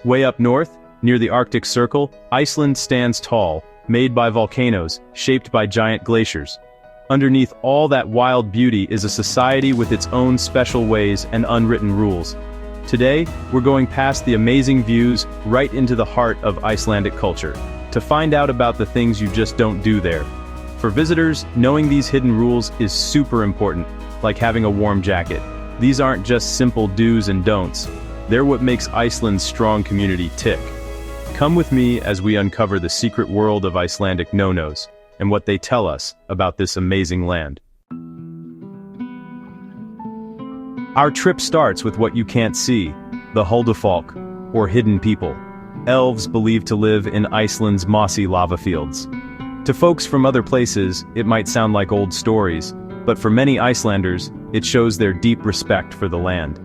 Way up north, near the Arctic Circle, Iceland stands tall, made by volcanoes, shaped by giant glaciers. Underneath all that wild beauty is a society with its own special ways and unwritten rules. Today, we're going past the amazing views right into the heart of Icelandic culture, to find out about the things you just don't do there. For visitors, knowing these hidden rules is super important, like having a warm jacket. These aren't just simple do's and don'ts. They're what makes Iceland's strong community tick. Come with me as we uncover the secret world of Icelandic no-nos, and what they tell us about this amazing land. Our trip starts with what you can't see, the Huldufólk, or hidden people. Elves believed to live in Iceland's mossy lava fields. To folks from other places, it might sound like old stories, but for many Icelanders, it shows their deep respect for the land.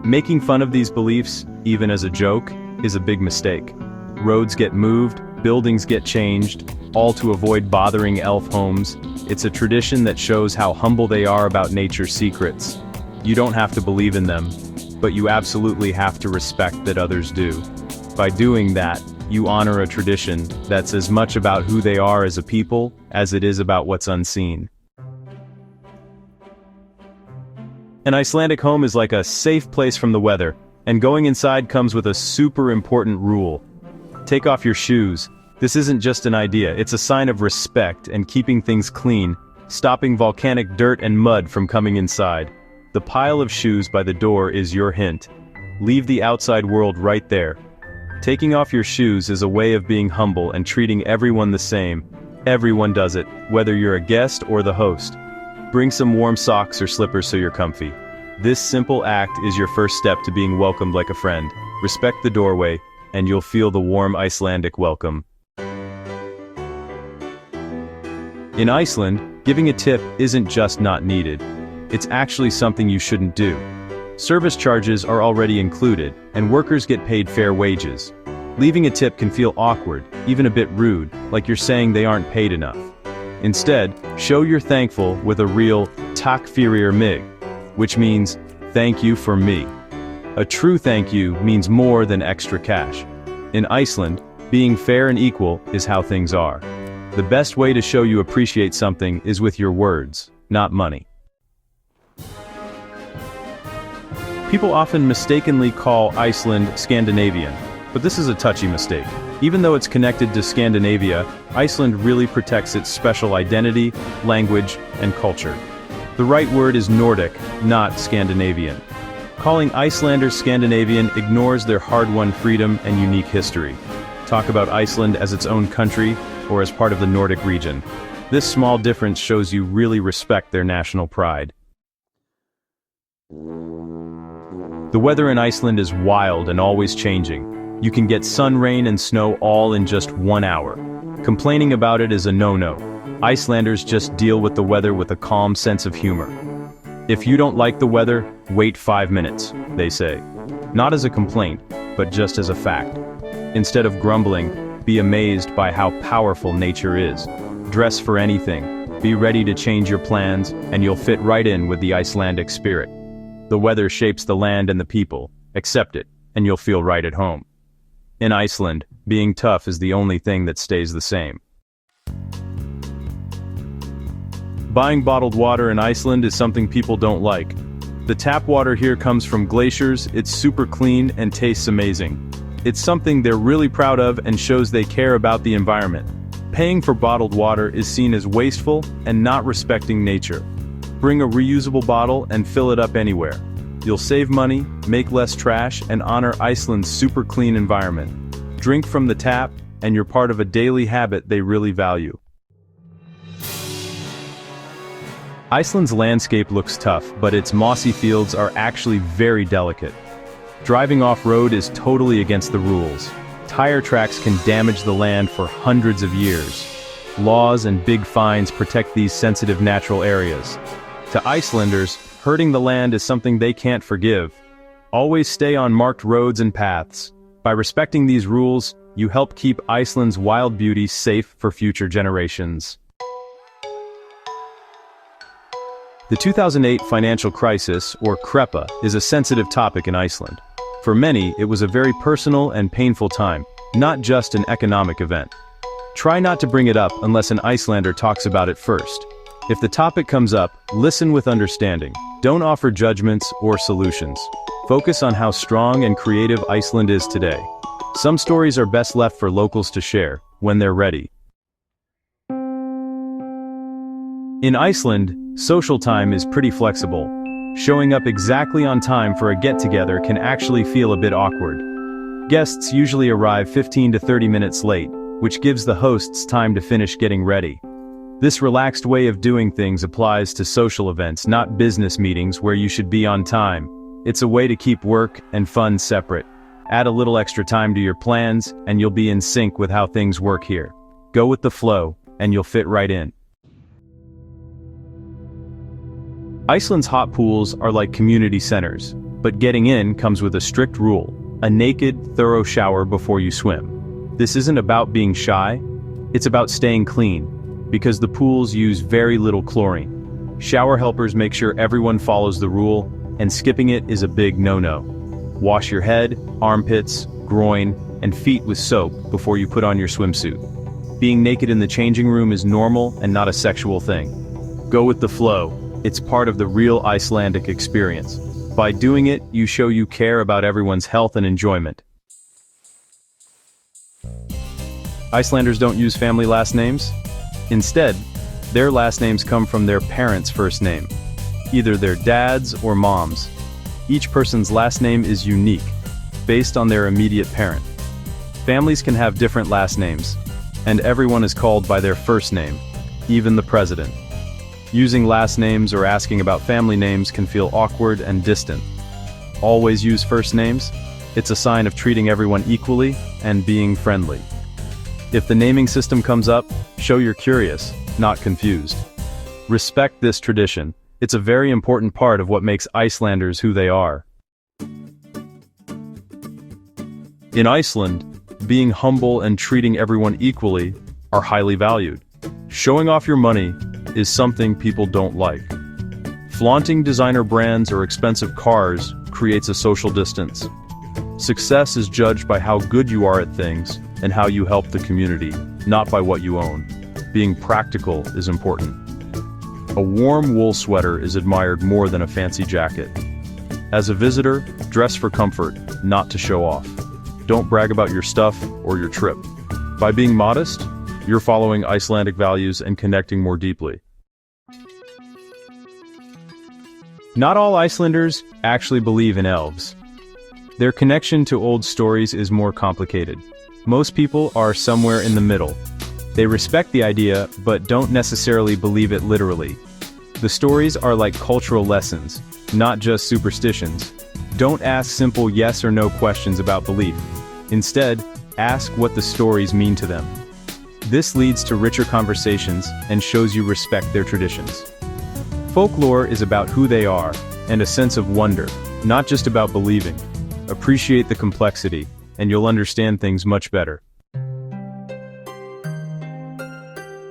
Making fun of these beliefs, even as a joke, is a big mistake. Roads get moved, buildings get changed, all to avoid bothering elf homes. It's a tradition that shows how humble they are about nature's secrets. You don't have to believe in them, but you absolutely have to respect that others do. By doing that, you honor a tradition that's as much about who they are as a people as it is about what's unseen. An Icelandic home is like a safe place from the weather, and going inside comes with a super important rule. Take off your shoes. This isn't just an idea, it's a sign of respect and keeping things clean, stopping volcanic dirt and mud from coming inside. The pile of shoes by the door is your hint. Leave the outside world right there. Taking off your shoes is a way of being humble and treating everyone the same. Everyone does it, whether you're a guest or the host. Bring some warm socks or slippers so you're comfy. This simple act is your first step to being welcomed like a friend. Respect the doorway, and you'll feel the warm Icelandic welcome. In Iceland, giving a tip isn't just not needed. It's actually something you shouldn't do. Service charges are already included, and workers get paid fair wages. Leaving a tip can feel awkward, even a bit rude, like you're saying they aren't paid enough. Instead, show you're thankful with a real "takk fyrir mig," which means, "thank you for me." A true thank you means more than extra cash. In Iceland, being fair and equal is how things are. The best way to show you appreciate something is with your words, not money. People often mistakenly call Iceland Scandinavian, but this is a touchy mistake. Even though it's connected to Scandinavia, Iceland really protects its special identity, language, and culture. The right word is Nordic, not Scandinavian. Calling Icelanders Scandinavian ignores their hard-won freedom and unique history. Talk about Iceland as its own country, or as part of the Nordic region. This small difference shows you really respect their national pride. The weather in Iceland is wild and always changing. You can get sun, rain, and snow all in just 1 hour. Complaining about it is a no-no. Icelanders just deal with the weather with a calm sense of humor. If you don't like the weather, wait 5 minutes, they say. Not as a complaint, but just as a fact. Instead of grumbling, be amazed by how powerful nature is. Dress for anything. Be ready to change your plans, and you'll fit right in with the Icelandic spirit. The weather shapes the land and the people. Accept it, and you'll feel right at home. In Iceland, being tough is the only thing that stays the same. Buying bottled water in Iceland is something people don't like. The tap water here comes from glaciers, it's super clean and tastes amazing. It's something they're really proud of and shows they care about the environment. Paying for bottled water is seen as wasteful and not respecting nature. Bring a reusable bottle and fill it up anywhere. You'll save money, make less trash, and honor Iceland's super clean environment. Drink from the tap, and you're part of a daily habit they really value. Iceland's landscape looks tough, but its mossy fields are actually very delicate. Driving off-road is totally against the rules. Tire tracks can damage the land for hundreds of years. Laws and big fines protect these sensitive natural areas. To Icelanders, hurting the land is something they can't forgive. Always stay on marked roads and paths. By respecting these rules, you help keep Iceland's wild beauty safe for future generations. The 2008 financial crisis, or kreppa, is a sensitive topic in Iceland. For many, it was a very personal and painful time, not just an economic event. Try not to bring it up unless an Icelander talks about it first. If the topic comes up, listen with understanding. Don't offer judgments or solutions. Focus on how strong and creative Iceland is today. Some stories are best left for locals to share, when they're ready. In Iceland, social time is pretty flexible. Showing up exactly on time for a get-together can actually feel a bit awkward. Guests usually arrive 15 to 30 minutes late, which gives the hosts time to finish getting ready. This relaxed way of doing things applies to social events, not business meetings where you should be on time. It's a way to keep work and fun separate. Add a little extra time to your plans, and you'll be in sync with how things work here. Go with the flow, and you'll fit right in. Iceland's hot pools are like community centers, but getting in comes with a strict rule: a naked, thorough shower before you swim. This isn't about being shy, it's about staying clean, because the pools use very little chlorine. Shower helpers make sure everyone follows the rule, and skipping it is a big no-no. Wash your head, armpits, groin, and feet with soap before you put on your swimsuit. Being naked in the changing room is normal and not a sexual thing. Go with the flow. It's part of the real Icelandic experience. By doing it, you show you care about everyone's health and enjoyment. Icelanders don't use family last names. Instead, their last names come from their parents' first name, either their dad's or mom's. Each person's last name is unique, based on their immediate parent. Families can have different last names, and everyone is called by their first name, even the president. Using last names or asking about family names can feel awkward and distant. Always use first names. It's a sign of treating everyone equally and being friendly. If the naming system comes up, show you're curious, not confused. Respect this tradition. It's a very important part of what makes Icelanders who they are. In Iceland, being humble and treating everyone equally are highly valued. Showing off your money is something people don't like. Flaunting designer brands or expensive cars creates a social distance. Success is judged by how good you are at things and how you help the community, not by what you own. Being practical is important. A warm wool sweater is admired more than a fancy jacket. As a visitor, dress for comfort, not to show off. Don't brag about your stuff or your trip. By being modest, you're following Icelandic values and connecting more deeply. Not all Icelanders actually believe in elves. Their connection to old stories is more complicated. Most people are somewhere in the middle. They respect the idea, but don't necessarily believe it literally. The stories are like cultural lessons, not just superstitions. Don't ask simple yes or no questions about belief. Instead, ask what the stories mean to them. This leads to richer conversations and shows you respect their traditions. Folklore is about who they are, and a sense of wonder, not just about believing. Appreciate the complexity, and you'll understand things much better.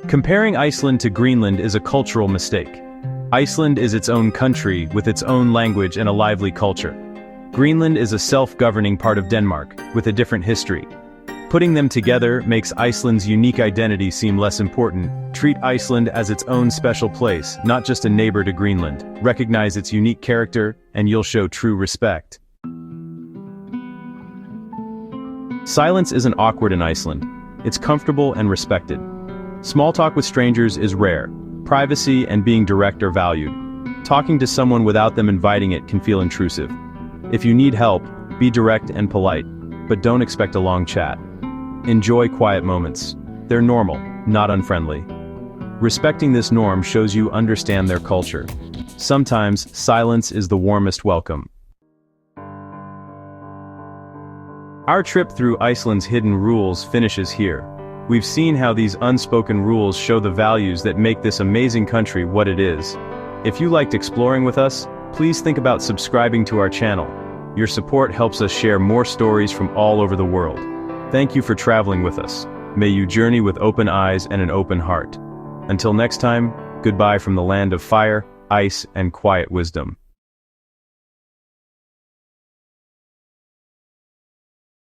Comparing Iceland to Greenland is a cultural mistake. Iceland is its own country with its own language and a lively culture. Greenland is a self-governing part of Denmark, with a different history. Putting them together makes Iceland's unique identity seem less important. Treat Iceland as its own special place, not just a neighbor to Greenland. Recognize its unique character, and you'll show true respect. Silence isn't awkward in Iceland. It's comfortable and respected. Small talk with strangers is rare. Privacy and being direct are valued. Talking to someone without them inviting it can feel intrusive. If you need help, be direct and polite, but don't expect a long chat. Enjoy quiet moments. They're normal, not unfriendly. Respecting this norm shows you understand their culture. Sometimes, silence is the warmest welcome. Our trip through Iceland's hidden rules finishes here. We've seen how these unspoken rules show the values that make this amazing country what it is. If you liked exploring with us, please think about subscribing to our channel. Your support helps us share more stories from all over the world. Thank you for traveling with us. May you journey with open eyes and an open heart. Until next time, goodbye from the land of fire, ice, and quiet wisdom.